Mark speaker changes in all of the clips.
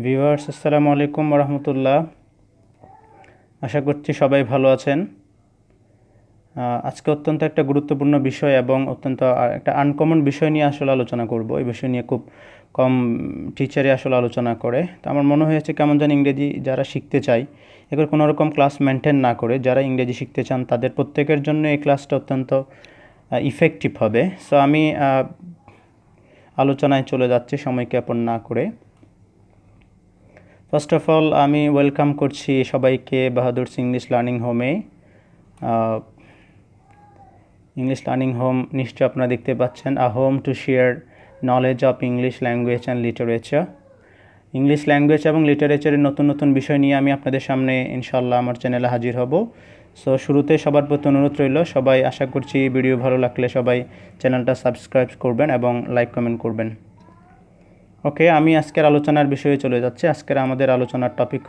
Speaker 1: Viewers আসসালামু আলাইকুম রহমতুল্লাহ। আশা করছি সবাই ভালো আছেন। আজকে অত্যন্ত একটা গুরুত্বপূর্ণ বিষয় এবং অত্যন্ত একটা আনকমন বিষয় নিয়ে আসলে আলোচনা করব। এই বিষয় নিয়ে খুব কম টিচারই আসলে আলোচনা করে। তো আমার মনে হয়েছে কেমন যেন ইংরেজি যারা শিখতে চায় এবার কোনো রকম ক্লাস মেনটেন না করে যারা ইংরেজি শিখতে চান তাদের প্রত্যেকের জন্য এই ক্লাসটা অত্যন্ত ইফেক্টিভ হবে। সো আমি আলোচনায় চলে যাচ্ছি সময় জ্ঞাপন না করে। ফার্স্ট অফ অল আমি ওয়েলকাম করছি সবাইকে বাহাদুর ইংলিশ লার্নিং হোমে। ইংলিশ লার্নিং হোম নিশ্চয়ই আপনারা দেখতে পাচ্ছেন, a home to share knowledge of English language and literature. English language এবং লিটারেচারের নতুন নতুন বিষয় নিয়ে আমি আপনাদের সামনে ইনশাল্লাহ আমার চ্যানেলে হাজির হব। সো শুরুতে সবার প্রতি অনুরোধ রইল, সবাই আশা করছি ভিডিও ভালো লাগলে সবাই চ্যানেলটা সাবস্ক্রাইব করবেন এবং লাইক কমেন্ট করবেন। ওকে, আমি আজকের আলোচনার বিষয়ে চলে যাচ্ছি। আজকের আমাদের আলোচনার টপিক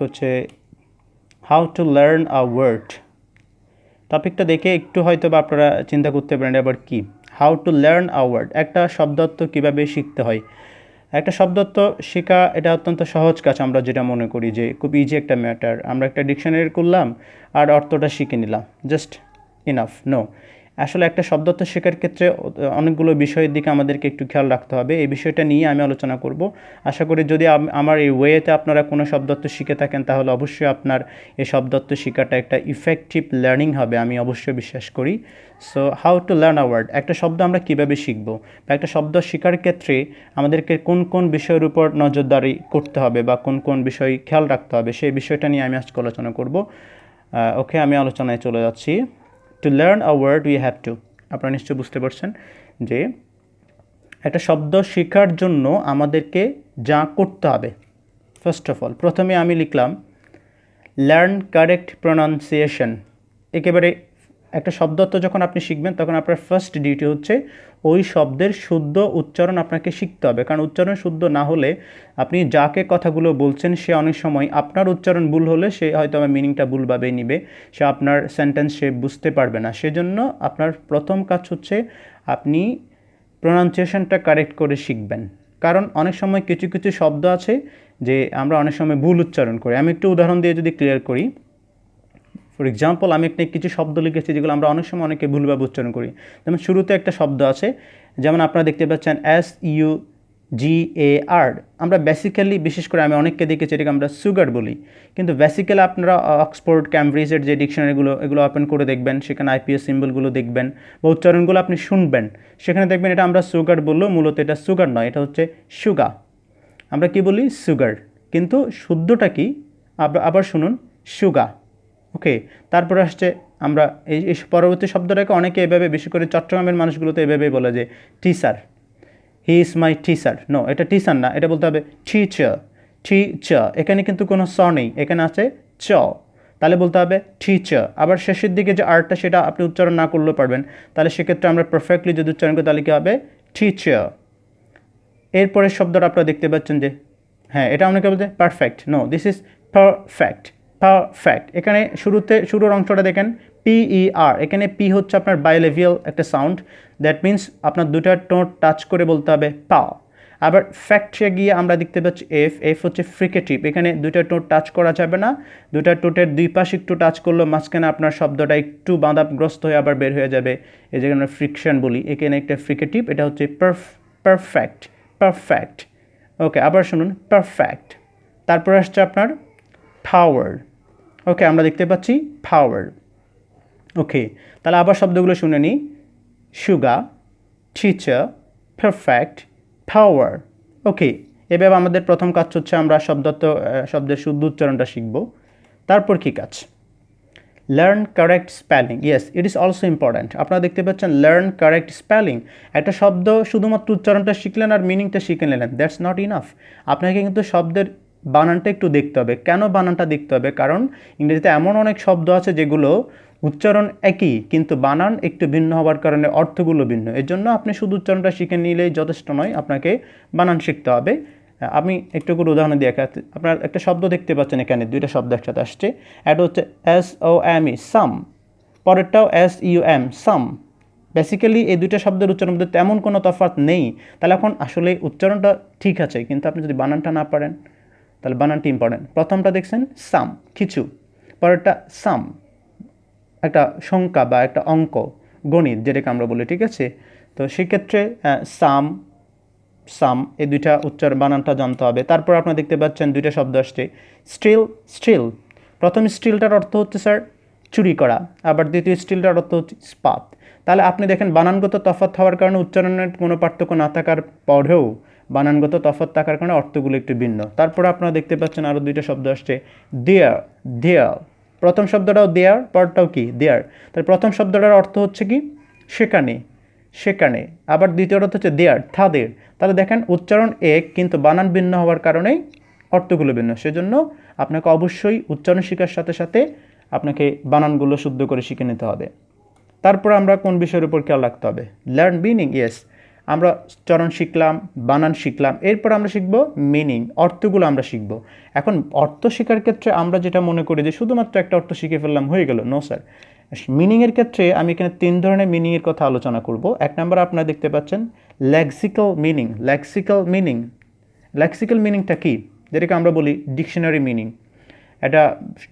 Speaker 1: হচ্ছে how to learn a word. টপিকটা দেখে একটু হয়তো বা আপনারা চিন্তা করতে পারেন আবার কি, how to learn a word, একটা শব্দার্থ কীভাবে শিখতে হয়। একটা শব্দার্থ শেখা এটা অত্যন্ত সহজ কাজ, আমরা যেটা মনে করি যে খুব ইজি একটা ম্যাটার, আমরা একটা ডিকশনারি করলাম আর অর্থটা শিখে নিলাম, জাস্ট ইনাফ। নো, আসলে একটা শব্দার্থ শেখার ক্ষেত্রে অনেকগুলো বিষয়ের দিকে আমাদেরকে একটু খেয়াল রাখতে হবে। এই বিষয়টা নিয়ে আমি আলোচনা করব। আশা করি যদি আমার এই ওয়েতে আপনারা কোনো শব্দার্থ শিখে থাকেন তাহলে অবশ্যই আপনার এই শব্দার্থ শেখাটা একটা ইফেক্টিভ লার্নিং হবে, আমি অবশ্যই বিশ্বাস করি। So how to learn a word, একটা শব্দ আমরা কীভাবে শিখবো বা একটা শব্দ শেখার ক্ষেত্রে আমাদেরকে কোন কোন বিষয়ের উপর নজরদারি করতে হবে বা কোন কোন বিষয় খেয়াল রাখতে হবে, সেই বিষয়টা নিয়ে আমি আজকে আলোচনা করব। ওকে, আমি আলোচনায় চলে যাচ্ছি। To learn a word we have to, আপনারা নিশ্চয়ই বুঝতে পারছেন যে একটা শব্দ শেখার জন্য আমাদেরকে যা করতে হবে। ফার্স্ট অফ অল প্রথমে আমি লিখলাম লার্ন কারেক্ট প্রনাউন্সিয়েশন। একেবারে একটা শব্দার্থ যখন আপনি শিখবেন তখন আপনার ফার্স্ট ডিউটি হচ্ছে ওই শব্দের শুদ্ধ উচ্চারণ আপনাকে শিখতে হবে, কারণ উচ্চারণ শুদ্ধ না হলে আপনি যাকে কথাগুলো বলছেন সে অনেক সময় আপনার উচ্চারণ ভুল হলে সে হয়তো আমার মিনিংটা ভুলভাবেই নিবে, সে আপনার সেন্টেন্স সে বুঝতে পারবে না। সেজন্য আপনার প্রথম কাজ হচ্ছে আপনি প্রনাউন্সিয়েশনটা কারেক্ট করে শিখবেন, কারণ অনেক সময় কিছু কিছু শব্দ আছে যে আমরা অনেক সময় ভুল উচ্চারণ করি। আমি একটু উদাহরণ দিয়ে যদি ক্লিয়ার করি, ফর এক্সাম্পল আমি একটা কিছু শব্দ লিখেছি যেগুলো আমরা অনেক সময় অনেকে ভুলভাবে উচ্চারণ করি। যেমন শুরুতে একটা শব্দ আছে, যেমন আপনারা দেখতে পাচ্ছেন SUGAR। আমরা বেসিক্যালি বিশেষ করে আমি অনেককে দেখেছি এটাকে আমরা সুগার বলি, কিন্তু বেসিক্যালি আপনারা অক্সফোর্ড ক্যামব্রিজের যে ডিকশনারিগুলো এগুলো ওপেন করে দেখবেন, সেখানে IPS সিম্বলগুলো দেখবেন বা উচ্চারণগুলো আপনি শুনবেন, সেখানে দেখবেন এটা আমরা সুগার বললেও মূলত এটা সুগার নয়, এটা হচ্ছে সুগা। আমরা কি বলি সুগার, কিন্তু শুদ্ধটা কি আবার শুনুন, সুগা। ওকে, তারপরে আসছে আমরা এই পরবর্তী শব্দটাকে অনেকে এভাবে, বেশি করে চট্টগ্রামের মানুষগুলো তো এভাবেই বলে যে teacher, he is my teacher. No, এটা টিচার না, এটা বলতে হবে টিচার। টিচার, এখানে কিন্তু কোনো স নেই, এখানে আছে চ, তাহলে বলতে হবে টিচার। আবার শেষের দিকে যে আরটা সেটা আপনি উচ্চারণ না করলেও পারবেন, তাহলে সেক্ষেত্রে আমরা পারফেক্টলি যদি উচ্চারণ করি তাহলে কী হবে, টিচার। এরপরের শব্দটা আপনারা দেখতে পাচ্ছেন যে হ্যাঁ, এটা অনেকে বলতে perfect. No, this is perfect. Perfect, এখানে শুরুর অংশটা দেখেন PER, এখানে পি হচ্ছে আপনার বায়োলেভিয়াল একটা সাউন্ড, দ্যাট মিন্স আপনার দুটা টোট টাচ করে বলতে হবে পা। আবার ফ্যাক্টে গিয়ে আমরা দেখতে পাচ্ছি এফ হচ্ছে ফ্রিকেটিভ, এখানে দুইটা টোট টাচ করা যাবে না, দুটা টোটের দুই পাশে একটু টাচ করলেও মাঝখানে আপনার শব্দটা একটু বাঁধাগ্রস্ত হয়ে আবার বের হয়ে যাবে, এই যেখানে আমরা ফ্রিকশন বলি, এখানে একটা ফ্রিকেটিভ, এটা হচ্ছে পারফেক্ট। পারফেক্ট। ওকে, আবার শুনুন পারফেক্ট। তারপর আসছে আপনার পাওয়ার। ওকে, আমরা দেখতে পাচ্ছি পাওয়ার। ওকে, তাহলে আবার শব্দগুলো শুনে নিই, সুগা, টিচার, পারফেক্ট, পাওয়ার। ওকে, এভাবে আমাদের প্রথম কাজ হচ্ছে আমরা শব্দের শুদ্ধ উচ্চারণটা শিখব। তারপর কী কাজ, learn correct spelling. Yes, it is also important. আপনারা দেখতে পাচ্ছেন লার্ন কারেক্ট স্পেলিং। একটা শব্দ শুধুমাত্র উচ্চারণটা শিখলেন আর মিনিংটা শিখে নিলেন, দ্যাটস নট ইনাফ। আপনাকে কিন্তু শব্দের বানানটা একটু দেখতে হবে। কেন বানানটা দেখতে হবে? কারণ ইংরেজিতে এমন অনেক শব্দ আছে যেগুলো উচ্চারণ একই কিন্তু বানান একটু ভিন্ন হওয়ার কারণে অর্থগুলো ভিন্ন। এর জন্য আপনি শুধু উচ্চারণটা শিখে নিলেই যথেষ্ট নয়, আপনাকে বানান শিখতে হবে। আমি একটু করে উদাহরণ দিয়ে আপনার একটা শব্দ দেখতে পাচ্ছেন, এখানে দুইটা শব্দ একসাথে আসছে, একটা হচ্ছে SOME সাম, পরেরটাও SUM সাম। বেসিক্যালি এই দুইটা শব্দের উচ্চারণের মধ্যে তেমন কোনো তফাৎ নেই, তাহলে এখন আসলে উচ্চারণটা ঠিক আছে, কিন্তু আপনি যদি বানানটা না পারেন তাহলে বানানটি ইম্পর্টেন্ট। প্রথমটা দেখছেন সাম, কিছু, পরেরটা সাম, একটা সংখ্যা বা একটা অঙ্ক, গণিত যেটাকে আমরা বলি, ঠিক আছে। তো সেক্ষেত্রে সাম, সাম এই দুইটা বানানটা জানতে হবে। তারপর আপনারা দেখতে পাচ্ছেন দুইটা শব্দ আসছে, স্টিল, স্টিল। প্রথম স্টিলটার অর্থ হচ্ছে স্যার চুরি করা, আবার দ্বিতীয় স্টিলটার অর্থ হচ্ছে ইস্পাত। তাহলে আপনি দেখেন বানানগত তফাৎ হওয়ার কারণে উচ্চারণের কোনো পার্থক্য না থাকার পরেও বানানগত তফাৎ থাকার কারণে অর্থগুলো একটু ভিন্ন। তারপর আপনারা দেখতে পাচ্ছেন আরও দুইটা শব্দ আসছে, দেয়ার, দেয়ার। প্রথম শব্দটাও দেয়ার, পরটাও কি দেয়ার। তাহলে প্রথম শব্দটার অর্থ হচ্ছে কি সেখানে, সেখানে, আবার দ্বিতীয় অর্থ হচ্ছে দেয়ার, তাদের। তাহলে দেখেন উচ্চারণ এক কিন্তু বানান ভিন্ন হওয়ার কারণেই অর্থগুলো ভিন্ন। সেজন্য আপনাকে অবশ্যই উচ্চারণ শেখার সাথে সাথে আপনাকে বানানগুলো শুদ্ধ করে শিখে নিতে হবে। তারপর আমরা কোন বিষয়ের উপর খেয়াল রাখতে হবে, লার্ন মিনিং। ইয়েস, আমরা চরণ শিখলাম, বানান শিখলাম, এরপর আমরা শিখব মিনিং, অর্থগুলো আমরা শিখব। এখন অর্থ শেখার ক্ষেত্রে আমরা যেটা মনে করি যে শুধুমাত্র একটা অর্থ শিখে ফেললাম হয়ে গেল, নো স্যার। মিনিংয়ের ক্ষেত্রে আমি এখানে 3 ধরনের মিনিংয়ের কথা আলোচনা করব। এক নম্বর আপনারা দেখতে পাচ্ছেন lexical meaning. Lexical meaning, lexical মিনিংটা কি, যেটাকে আমরা বলি ডিকশনারি মিনিং। এটা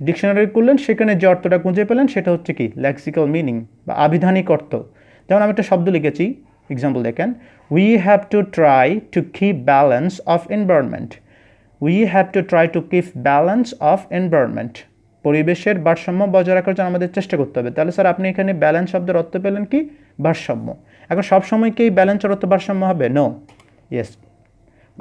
Speaker 1: ডিকশনারি করলেন, সেখানে যে অর্থটা খুঁজে পেলেন সেটা হচ্ছে কি লেক্সিক্যাল মিনিং বা আবিধানিক অর্থ। যেমন আমি একটা শব্দ লিখেছি, এক্সাম্পল দেখেন, we have to try to keep balance of environment. We have to try to keep balance of environment. পরিবেশের ভারসাম্য বজায় রাখার জন্য আমাদের চেষ্টা করতে হবে। তাহলে স্যার আপনি এখানে ব্যালেন্স শব্দের অর্থ পেলেন কি ভারসাম্য। এখন সবসময় কি ব্যালেন্সের অর্থ ভারসাম্য হবে? নো। ইয়েস,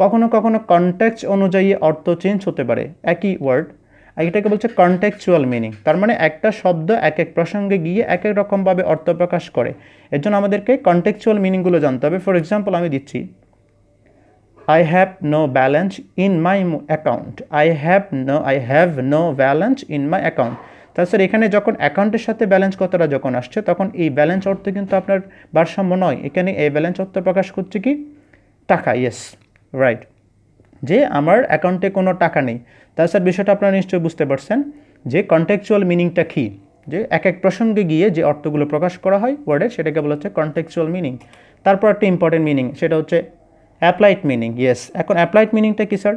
Speaker 1: কখনো কখনো কনটেক্সট অনুযায়ী অর্থ চেঞ্জ হতে পারে একই ওয়ার্ড। এটাকে বলছে কনটেক্সচুয়াল মিনিং। তার মানে একটা শব্দ এক এক প্রসঙ্গে গিয়ে এক এক রকমভাবে অর্থ প্রকাশ করে। এর জন্য আমাদেরকে কনটেক্সচুয়াল মিনিংগুলো জানতে হবে। ফর এক্সাম্পল আমি দিচ্ছি, I have no balance in my account. I have no balance in my account. তাছাড়া এখানে যখন অ্যাকাউন্টের সাথে ব্যালেন্স কথাটা যখন আসছে তখন এই ব্যালেন্স অর্থ কিন্তু আপনার ভারসাম্য নয়। এখানে এই ব্যালেন্স অর্থ প্রকাশ করছে কি টাকা। ইয়েস, রাইট, যে আমার অ্যাকাউন্টে কোনো টাকা নেই। তাছাড়া বিষয়টা আপনারা নিশ্চয়ই বুঝতে পারছেন যে কনটেক্সচুয়াল মিনিংটা কী, যে এক এক প্রসঙ্গে গিয়ে যে অর্থগুলো প্রকাশ করা হয় ওয়ার্ডের, সেটাকে বলা হচ্ছে কনটেক্সচুয়াল মিনিং। তারপর একটা ইম্পর্টেন্ট মিনিং, সেটা হচ্ছে অ্যাপ্লাইড মিনিং। ইয়েস, এখন অ্যাপ্লাইড মিনিংটা কী স্যার?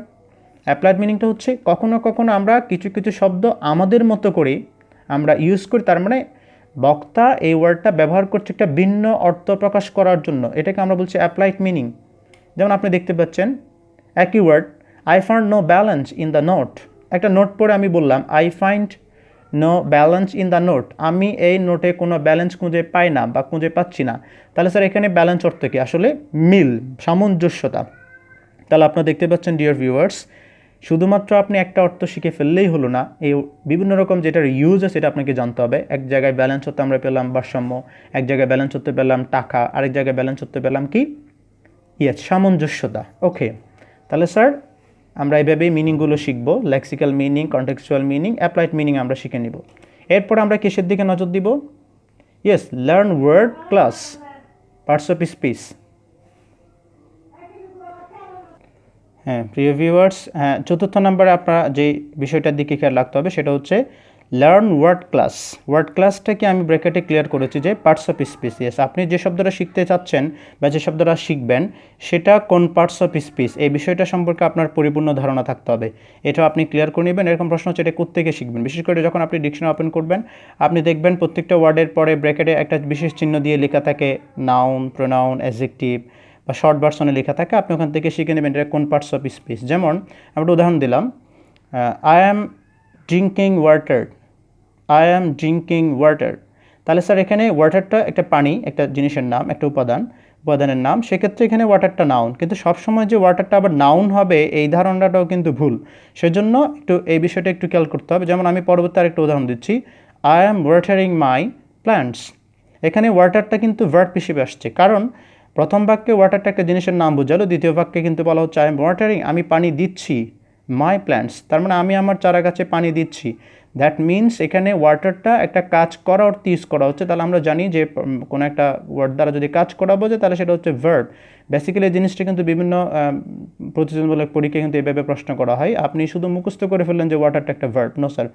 Speaker 1: অ্যাপ্লাইড মিনিংটা হচ্ছে কখনো কখনো আমরা কিছু কিছু শব্দ আমাদের মতো করে আমরা ইউজ করি, তার মানে বক্তা এই ওয়ার্ডটা ব্যবহার করছে একটা ভিন্ন অর্থ প্রকাশ করার জন্য, এটাকে আমরা বলছি অ্যাপ্লাইড মিনিং। যেমন আপনি দেখতে পাচ্ছেন একই word, I find no balance in the note. একটা নোট পড়ে আমি বললাম I find no balance in the note, আমি এই নোটে কোনো ব্যালেন্স খুঁজে পাই না বা খুঁজে পাচ্ছি না। তাহলে স্যার এখানে ব্যালেন্স অর্থ কি? আসলে মিল, সামঞ্জস্যতা। তাহলে আপনারা দেখতে পাচ্ছেন ডিয়ার ভিউয়ার্স, শুধুমাত্র আপনি একটা অর্থ শিখে ফেললেই হলো না, এই বিভিন্ন রকম যেটার ইউজ আছে সেটা আপনাকে জানতে হবে। এক জায়গায় ব্যালেন্স হতে আমরা পেলাম ভারসাম্য, এক জায়গায় ব্যালেন্স হতে পেলাম টাকা, আরেক জায়গায় ব্যালেন্স হতে পেলাম কি ইয়েস সামঞ্জস্যতা। ওকে, তাহলে স্যার আমরা এইভাবেই মিনিংগুলো শিখবো, lexical meaning, contextual meaning, applied meaning আমরা শিখে নিব। এরপর আমরা কিসের দিকে নজর দিব? Yes, learn word class, parts of speech. হ্যাঁ প্রিয় ভিউয়ার্স, হ্যাঁ চতুর্থ নম্বরে আপনারা যে বিষয়টার দিকে খেয়াল রাখতে হবে সেটা হচ্ছে লার্ন ওয়ার্ড ক্লাস। ওয়ার্ড ক্লাসটাকে আমি ব্র্যাকেটে ক্লিয়ার করেছি যে পার্টস অফ স্পিচ। ইয়েস, আপনি যে শব্দটা শিখতে চাচ্ছেন বা যে শব্দটা শিখবেন সেটা কোন পার্টস অফ স্পিচ, এই বিষয়টা সম্পর্কে আপনার পরিপূর্ণ ধারণা থাকতে হবে। এটাও আপনি ক্লিয়ার করে নেবেন। এরকম প্রশ্ন হচ্ছে এটা কোত্থেকে শিখবেন, বিশেষ করে যখন আপনি ডিকশনারি ওপেন করবেন আপনি দেখবেন প্রত্যেকটা ওয়ার্ডের পরে ব্র্যাকেটে একটা বিশেষ চিহ্ন দিয়ে লেখা থাকে নাউন, প্রোনাউন, অ্যাডজেক্টিভ বা শর্ট ভার্সনে লেখা থাকে। আপনি ওখান থেকে শিখে নেবেন এটা কোন পার্টস অফ স্পিচ। যেমন আমরা উদাহরণ দিলাম, I am drinking water, I am drinking water. তাহলে স্যার এখানে ওয়াটারটা একটা পানি, একটা জিনিসের নাম, একটা উপাদানের নাম, সেক্ষেত্রে এখানে ওয়াটারটা নাউন। কিন্তু সবসময় যে ওয়াটারটা আবার নাউন হবে এই ধারণাটাও কিন্তু ভুল। সেজন্য একটু এই বিষয়টা একটু খেয়াল করতে হবে। যেমন আমি পরবর্তী আরেকটা উদাহরণ দিচ্ছি, I am watering my plants. এখানে ওয়াটারটা কিন্তু ভার্ব হিসেবে আসছে, কারণ প্রথম বাক্যে ওয়াটারটা একটা জিনিসের নাম বোঝালো, দ্বিতীয় বাক্যে কিন্তু বলা হচ্ছে আই এম ওয়াটারিং, আমি পানি দিচ্ছি মাই প্ল্যান্টস, তার মানে আমি আমার চারা গাছে পানি দিচ্ছি। দ্যাট মিনস এখানে ওয়াটারটা একটা কাজ করা অর্থে ইউজ করা হচ্ছে। তাহলে আমরা জানি যে কোনো একটা ওয়ার্ড দ্বারা যদি কাজ করা বোঝে তাহলে সেটা হচ্ছে ভার্ব। বেসিক্যালি এই জিনিসটা কিন্তু বিভিন্ন প্রতিযোগিতামূলক পরীক্ষায় কিন্তু এভাবে প্রশ্ন করা হয়। আপনি শুধু মুখস্থ করে ফেললেন যে ওয়াটারটা একটা ভার্ব, নো স্যার,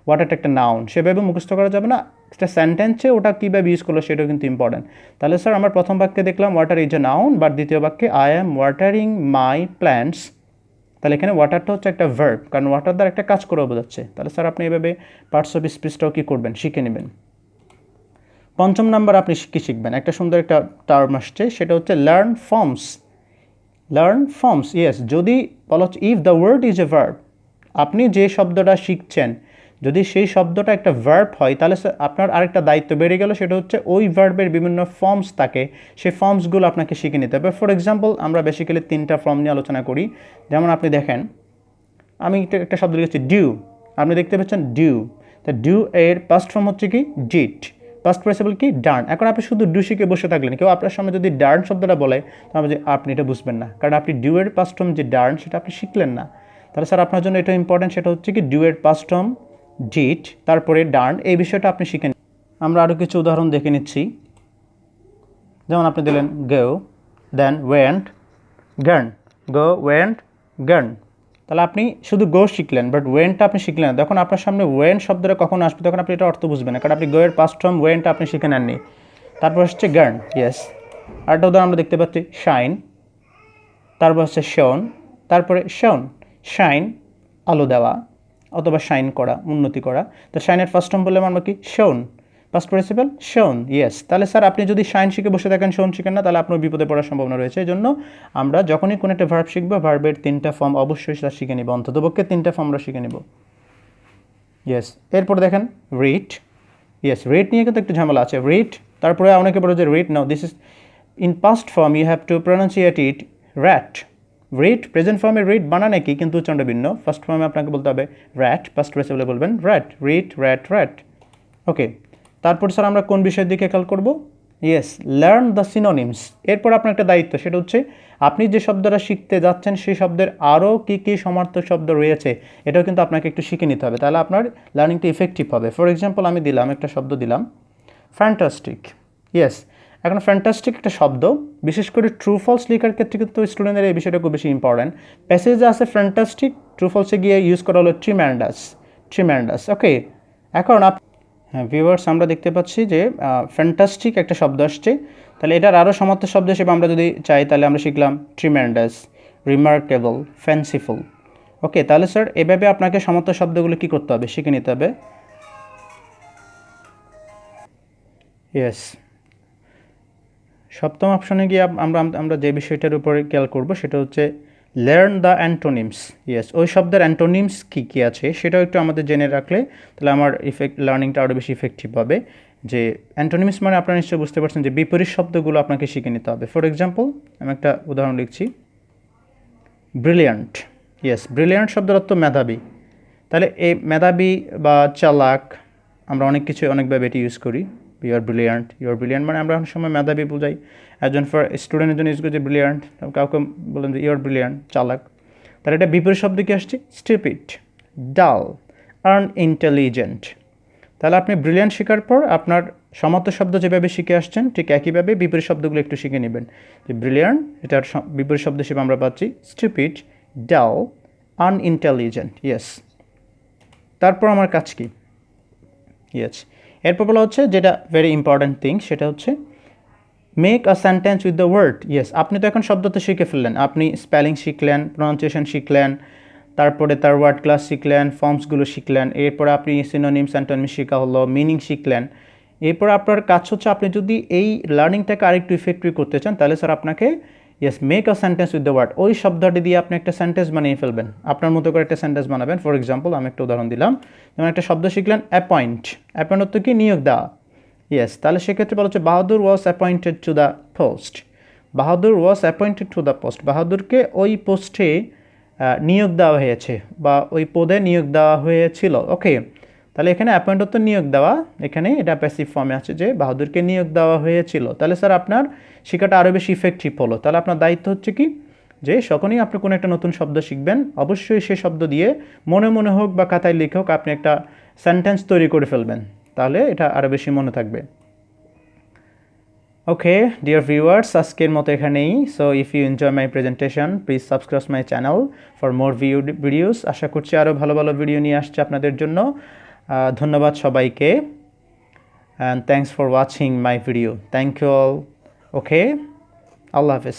Speaker 1: ওয়াটারটা একটা নাউন, সেভাবে মুখস্থ করা যাবে না, একটা সেন্টেন্সে ওটা কীভাবে ইউজ করলো সেটাও কিন্তু ইম্পর্টেন্ট। তাহলে স্যার আমার প্রথম বাক্যে দেখলাম water is a noun, but দ্বিতীয় বাক্যে I am watering my plants, তাহলে এখানে ওয়াটারটা হচ্ছে একটা ভার্ব, কারণ ওয়াটার দ্বারা একটা কাজ করে বোঝাচ্ছে। তাহলে স্যার আপনি এভাবে পার্টস অফ স্পিচটাও কী করবেন, শিখে নেবেন। পঞ্চম নাম্বার আপনি কী শিখবেন, একটা সুন্দর একটা টার্ম আসছে, সেটা হচ্ছে learn forms. Learn forms, yes, যদি বলা হচ্ছে if the word is a verb, আপনি যে শব্দটা শিখছেন যদি সেই শব্দটা একটা ভার্ব হয়, তাহলে আপনার আরেকটা দায়িত্ব বেড়ে গেল, সেটা হচ্ছে ওই ভার্বের বিভিন্ন ফর্মস থাকে, সেই ফর্মসগুলো আপনাকে শিখে নিতে হবে। ফর এক্সাম্পল আমরা বেসিক্যালি 3টা ফর্ম নিয়ে আলোচনা করি। যেমন আপনি দেখেন, আমি একটা শব্দ লিখেছি ডিউ, আপনি দেখতে পাচ্ছেন ডিউ, তা ডিউ এর পাস্ট ফর্ম হচ্ছে কি ডিট, পাস্ট পার্টিসিপল কি ডার্ন। এখন আপনি শুধু ডু শিখে বসে থাকলেন, কেউ আপনার সামনে যদি ডার্ন শব্দটা বলে তাহলে আপনি এটা বুঝবেন না, কারণ আপনি ডিউ এর পাস্ট ফর্ম যে ডার্ন সেটা আপনি শিখলেন না। তাহলে স্যার আপনার জন্য এটা ইম্পর্টেন্ট, সেটা হচ্ছে কি ডিউ এর পাস্ট ফর্ম ডিট, তারপরে ডার্ন, এই বিষয়টা আপনি শিখে। আমরা আরও কিছু উদাহরণ দেখে নিচ্ছি। যেমন আপনি দিলেন গো, দেন ওয়েন্ট, গার্ন, গো ওয়েন্ট গার্ন, তাহলে আপনি শুধু গো শিখলেন, বাট ওয়েনটা আপনি শিখলেন না। যখন আপনার সামনে ওয়েন শব্দটা কখন আসবে তখন আপনি এটা অর্থ বুঝবেন না, কারণ আপনি গো এর পাস্ট ফর্ম ওয়েনটা আপনি শিখে নেননি। তারপর হচ্ছে গার্ন, ইয়েস। আরেকটা উদাহরণ আমরা দেখতে পাচ্ছি শাইন, তারপর হচ্ছে শোন, তারপরে শোন, শাইন আলো দেওয়া অথবা শাইন করা, উন্নতি করা। তো শাইনের ফার্স্ট ফর্ম বললাম আমরা কি শোন, পাস্ট পার্টিসিপল শোন, ইয়েস। তাহলে স্যার আপনি যদি শাইন শিখে বসে থাকেন, শোন শিখেন না, তাহলে আপনার বিপদে পড়ার সম্ভাবনা রয়েছে। এই জন্য আমরা যখনই কোনো একটা ভার্ব শিখবো, ভার্বের 3টা ফর্ম অবশ্যই সেটা শিখে নিব, অন্ততপক্ষে 3টা ফর্ম আমরা শিখে নিব, ইয়েস। এরপর দেখেন রিড, ইয়েস, রিড নিয়ে কিন্তু একটু ঝামেলা আছে। রিড, তারপরে অনেকে বলে যে read, now this is in past form, you have to pronounciate it rat. Read present ফর্মে রিড বানান একই, কিন্তু উচ্চারণটা ভিন্ন। ফার্স্ট ফর্মে আপনাকে বলতে হবে র্যাট, পাস্ট পার্টিসিপলে বলবেন র্যাট, রিড র্যাট র্যাট, ওকে। তারপর স্যার আমরা কোন বিষয়ের দিকে খেয়াল করব, ইয়েস, লার্ন দ্য সিনোনিমস। এরপর আপনার একটা দায়িত্ব, সেটা হচ্ছে আপনি যে শব্দটা শিখতে যাচ্ছেন সেই শব্দের আরও কী কী সমার্থক শব্দ রয়েছে এটাও কিন্তু আপনাকে একটু শিখে নিতে হবে, তাহলে আপনার লার্নিংটা ইফেক্টিভ হবে। ফর এক্সাম্পল আমি দিলাম একটা শব্দ দিলাম ফ্যান্টাস্টিক, ইয়েস। এখন ফ্যান্টাস্টিক একটা শব্দ, বিশেষ করে ট্রু ফলস লেখার ক্ষেত্রে কিন্তু স্টুডেন্টের এই বিষয়টা খুব বেশি ইম্পর্ট্যান্ট। প্যাসেজে আছে ফ্যান্টাস্টিক, ট্রু ফলসে গিয়ে ইউজ করা হলো ট্রিম্যান্ডাস, ট্রিম্যান্ডাস, ওকে। এখন হ্যাঁ ভিউয়ার্স, আমরা দেখতে পাচ্ছি যে ফ্যান্টাস্টিক একটা শব্দ আসছে, তাহলে এটার আরও সমার্থক শব্দ হিসেবে আমরা যদি চাই তাহলে আমরা শিখলাম ট্রিম্যান্ডাস, রিমার্কেবল, ফ্যান্সিফুল, ওকে। তাহলে স্যার এভাবে আপনাকে সমার্থক শব্দগুলো কী করতে হবে, শিখে নিতে হবে, ইয়েস। সপ্তম অপশনে গিয়ে আমরা যে বিষয়টার উপরে খেয়াল করব সেটা হচ্ছে লার্ন দ্য অ্যান্টোনিমস, ইয়েস। ওই শব্দের অ্যান্টোনিমস কী কী আছে সেটাও একটু আমাদের জেনে রাখলে তাহলে আমার লার্নিংটা আরও বেশি ইফেক্টিভ হবে। যে অ্যান্টোনিমস মানে আপনারা নিশ্চয়ই বুঝতে পারছেন যে বিপরীত শব্দগুলো আপনাকে শিখে নিতে হবে। ফর এক্সাম্পল আমি একটা উদাহরণ লিখছি, ব্রিলিয়ান্ট, ইয়েস। ব্রিলিয়ান্ট শব্দের অর্থ মেধাবী, তাহলে এই মেধাবী বা চালাক আমরা অনেক কিছু অনেকভাবে এটি ইউজ করি। ইউ আর ব্রিলিয়ান্ট মানে আমরা অনেক সময় মেধাবী বোঝাই, একজন ফর স্টুডেন্টের জন্য ইউজ করছি ব্রিলিয়ান্ট, কাউকে বলেন যে ইউ আর ব্রিলিয়ান্ট, চালাক। তাহলে এটা বিপরীত শব্দ কি আসছে, স্টুপিড, ডাল, আনইন্টেলিজেন্ট। তাহলে আপনি ব্রিলিয়ান্ট শেখার পর আপনার সমার্থক শব্দ যেভাবে শিখে আসছেন ঠিক একইভাবে বিপরীত শব্দগুলো একটু শিখে নেবেন। যে ব্রিলিয়ান্ট এটার বিপরীত শব্দ হিসেবে আমরা পাচ্ছি স্টুপিড, ডাল, আনইন্টেলিজেন্ট, ইয়েস। তারপর আমার কাজ কি, ইয়েস। এরপর বলা হচ্ছে যেটা ভেরি ইম্পর্ট্যান্ট থিং, সেটা হচ্ছে make a sentence with the word, yes. আপনি তো এখন শব্দ তো শিখে ফেললেন, আপনি স্পেলিং শিখলেন, প্রনাউন্সিয়েশন শিখলেন, তারপরে তার ওয়ার্ড ক্লাস শিখলেন, ফর্মসগুলো শিখলেন, এরপরে আপনি সিনোনিমস অ্যান্টোনিমস শেখা হলো, মিনিং শিখলেন। এরপর আপনার কাজ হচ্ছে আপনি যদি এই লার্নিংটাকে আরেকটু ইফেক্টিভ করতে চান তাহলে স্যার আপনাকে yes make a sentence with the word, ওই শব্দটি দিয়ে আপনি একটা সেন্টেন্স বানিয়ে ফেলবেন, আপনার মতো করে একটা সেন্টেন্স বানাবেন। ফর এক্সাম্পল আমি একটা উদাহরণ দিলাম, যেমন একটা শব্দ শিখলেন অ্যাপয়েন্ট, অ্যাপয়েন্ট অর্থ কি নিয়োগ দেওয়া, ইয়েস। তাহলে সেক্ষেত্রে বলা হচ্ছে Bahadur was appointed to the post, Bahadur was appointed to the post, বাহাদুরকে ওই পোস্টে নিয়োগ দেওয়া হয়েছে বা ওই পদে নিয়োগ দেওয়া হয়েছিল, ওকে। তাহলে এখানে অ্যাপয়েন্ট অর্থ নিয়োগ দেওয়া, এখানে এটা প্যাসিভ ফর্মে আছে যে বাহাদুরকে নিয়োগ দেওয়া হয়েছিল। তাহলে স্যার আপনার শেখাটা আরও বেশি ইফেক্টিভ হলো। তাহলে আপনার দায়িত্ব হচ্ছে কি যে যখনই আপনি কোনো একটা নতুন শব্দ শিখবেন অবশ্যই সেই শব্দ দিয়ে মনে মনে হোক বা খাতায় লিখে হোক আপনি একটা সেন্টেন্স তৈরি করে ফেলবেন, তাহলে এটা আরও বেশি মনে থাকবে। ওকে ডিয়ার ভিউয়ার্স, আজকের মতো এখানেই। So if you enjoy my presentation please subscribe my channel for more videos. আশা করছি আরও ভালো ভালো ভিডিও নিয়ে আসছে আপনাদের জন্য। ধন্যবাদ সবাইকে, and thanks for watching my video. Thank you all. Okay, আল্লাহ হাফেজ।